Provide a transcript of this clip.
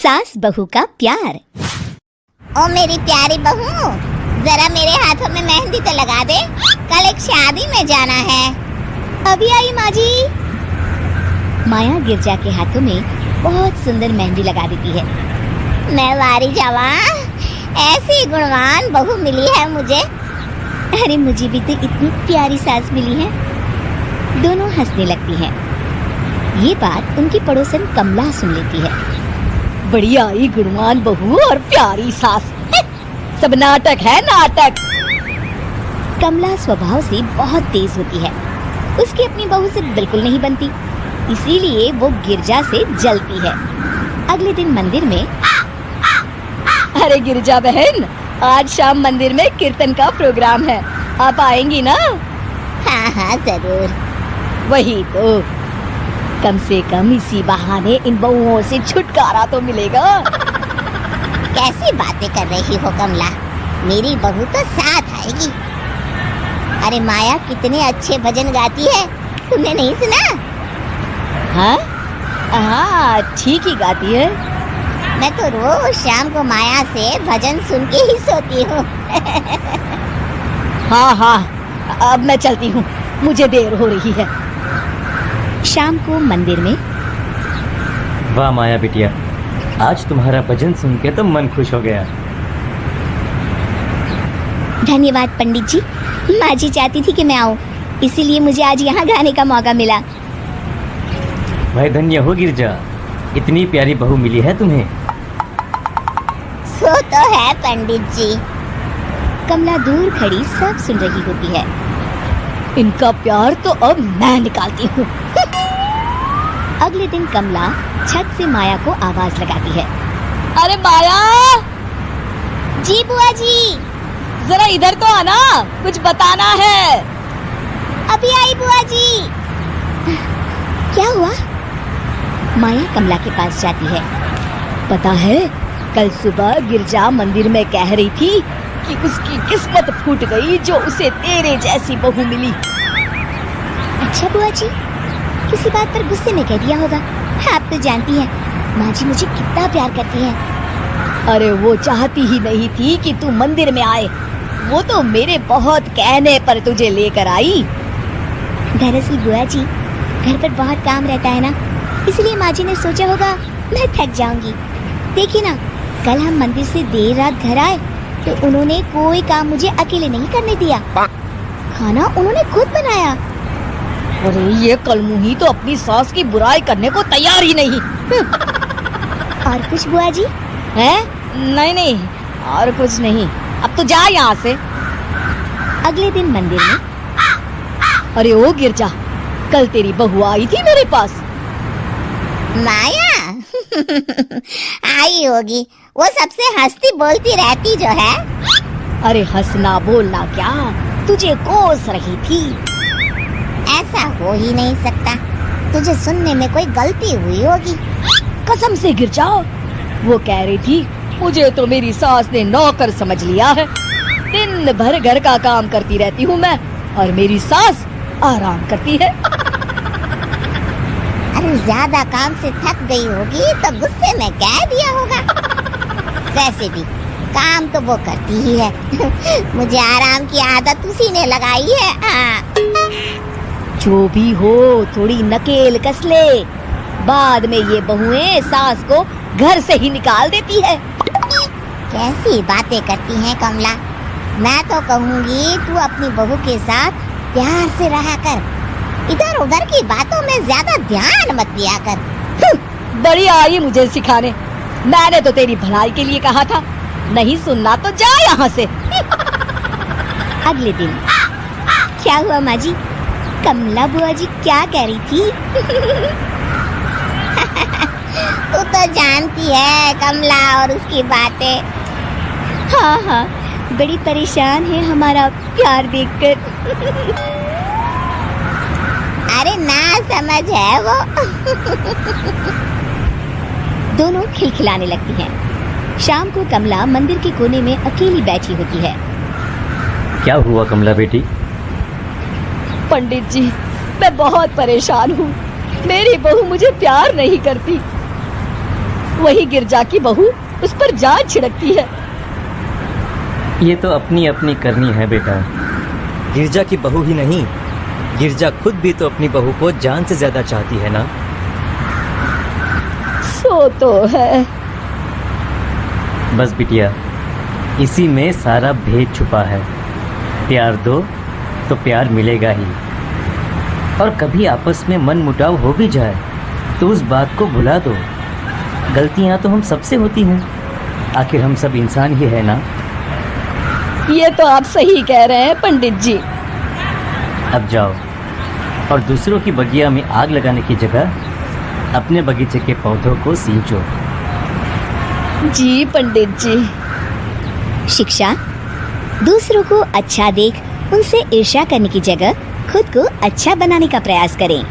सास बहू का प्यार। ओ मेरी प्यारी बहू, जरा मेरे हाथों में मेहंदी तो लगा दे, कल एक शादी में जाना है। अभी आई माँ जी। माया गिरजा के हाथों में बहुत सुंदर मेहंदी लगा देती है। मैं वारी जावा, ऐसी गुणवान बहू मिली है मुझे। अरे मुझे भी तो इतनी प्यारी सास मिली है। दोनों हंसने लगती हैं। ये बात उनकी पड़ोसन कमला सुन लेती है। बड़ी आई गुणवान बहू और प्यारी सास, सब नाटक है नाटक। कमला स्वभाव से बहुत तेज होती है, उसकी अपनी बहू से बिल्कुल नहीं बनती, इसीलिए वो गिरजा से जलती है। अगले दिन मंदिर में, अरे गिरजा बहन, आज शाम मंदिर में कीर्तन का प्रोग्राम है, आप आएंगी ना? हाँ हाँ जरूर। वही तो, कम से कम इसी बहाने इन बहुओं से छुटकारा तो मिलेगा। कैसी बातें कर रही हो कमला, मेरी बहू तो साथ आएगी। अरे माया कितने अच्छे भजन गाती है, तुमने नहीं सुना? हाँ हाँ, ठीक ही गाती है। मैं तो रोज शाम को माया से भजन सुन के ही सोती हूँ। हाँ हाँ, अब मैं चलती हूँ, मुझे देर हो रही है। शाम को मंदिर में, वाह माया बिटिया, आज तुम्हारा भजन सुन के तो मन खुश हो गया। धन्यवाद पंडित जी, माँ जी चाहती थी कि मैं आऊँ, इसीलिए मुझे आज यहाँ गाने का मौका मिला। भाई धन्य हो गिरजा, इतनी प्यारी बहू मिली है तुम्हें। सो तो है पंडित जी। कमला दूर खड़ी सब सुन रही होती है। इनका प्यार तो अब मैं निकालती हूँ। अगले दिन कमला छत से माया को आवाज लगाती है। अरे माया, जी बुआ जी। जरा इधर तो आना, कुछ बताना है। अभी आई बुआ जी। क्या हुआ? माया कमला के पास जाती है। पता है, कल सुबह गिरजा मंदिर में कह रही थी कि उसकी किस्मत फूट गई जो उसे तेरे जैसी बहू मिली। अच्छा बुआ जी, किसी बात पर गुस्से में कह दिया होगा। आप तो जानती हैं माँ जी मुझे कितना प्यार करती हैं। अरे वो चाहती ही नहीं थी कि तू मंदिर में आए, वो तो मेरे बहुत कहने पर तुझे लेकर आई। दरअसल बुआ जी, घर पर बहुत काम रहता है ना, इसलिए माँ जी ने सोचा होगा मैं थक जाऊंगी। देखिए ना, कल हम मंदिर से देर रात घर आए तो उन्होंने कोई काम मुझे अकेले नहीं करने दिया। खाना उन्होंने खुद बनाया। अरे ये कलमुही तो अपनी सास की बुराई करने को तैयार ही नहीं। और कुछ बुआ जी? है? नहीं नहीं, और कुछ नहीं, अब तो जा यहाँ से। अगले दिन मंदिर में, अरे ओ गिरजा, कल तेरी बहू आई थी मेरे पास। माया आई होगी, वो सबसे हंसती बोलती रहती जो है। अरे हंसना बोलना क्या, तुझे कोस रही थी। ऐसा हो ही नहीं सकता, तुझे सुनने में कोई गलती हुई होगी। कसम से गिरजा, वो कह रही थी मुझे तो मेरी सास ने नौकर समझ लिया है। दिन भर घर का काम करती रहती हूँ मैं, और मेरी सास आराम करती है। अरे ज्यादा काम से थक गई होगी तो गुस्से में कह दिया होगा। वैसे भी काम तो वो करती ही है। मुझे आराम की आदत उसी ने लगाई है। हाँ। जो भी हो, थोड़ी नकेल कस ले, बाद में ये बहुएं सास को घर से ही निकाल देती है। कैसी बातें करती हैं कमला, मैं तो कहूँगी तू अपनी बहू के साथ प्यार से रहा कर, इधर उधर की बातों में ज्यादा ध्यान मत दिया कर। बड़ी आई मुझे सिखाने, मैंने तो तेरी भलाई के लिए कहा था, नहीं सुनना तो जा यहाँ से। अगले दिन, क्या हुआ माँ जी? कमला बुआ जी क्या कह रही थी? तू तो जानती है कमला और उसकी बातें। हाँ हाँ, बड़ी परेशान है हमारा प्यार देखकर। अरे ना समझ है वो। दोनों खिलखिलाने लगती हैं। शाम को कमला मंदिर के कोने में अकेली बैठी होती है। क्या हुआ कमला बेटी? पंडित जी, मैं बहुत परेशान हूँ, मेरी बहू मुझे प्यार नहीं करती। वही गिरजा की बहू उस पर जान छिड़कती है। ये तो अपनी अपनी करनी है बेटा। गिरजा की बहू ही नहीं, गिरजा खुद भी तो अपनी बहू को जान से ज्यादा चाहती है ना। सो तो है। बस बिटिया, इसी में सारा भेद छुपा है। प्यार दो तो प्यार मिलेगा ही। और कभी आपस में मन मुटाव हो भी जाए तो उस बात को भुला दो। गलतियां तो हम सबसे होती हैं, आखिर हम सब इंसान ही है ना। ये तो आप सही कह रहे हैं पंडित जी। अब जाओ और दूसरों की बगिया में आग लगाने की जगह अपने बगीचे के पौधों को सींचो। जी पंडित जी। शिक्षा, दूसरों को अच्छा देख उनसे ईर्ष्या करने की जगह खुद को अच्छा बनाने का प्रयास करें।